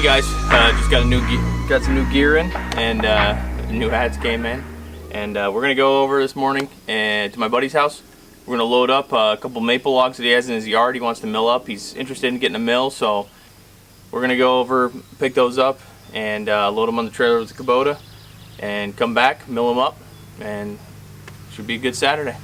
guys, just got some new gear in, and new hats came in, and we're gonna go over this morning and to my buddy's house. We're gonna load up a couple maple logs that he has in his yard. He wants to mill up. He's interested in getting a mill, so we're gonna go over, pick those up, and load them on the trailer with the Kubota, and come back, mill them up, and should be a good Saturday.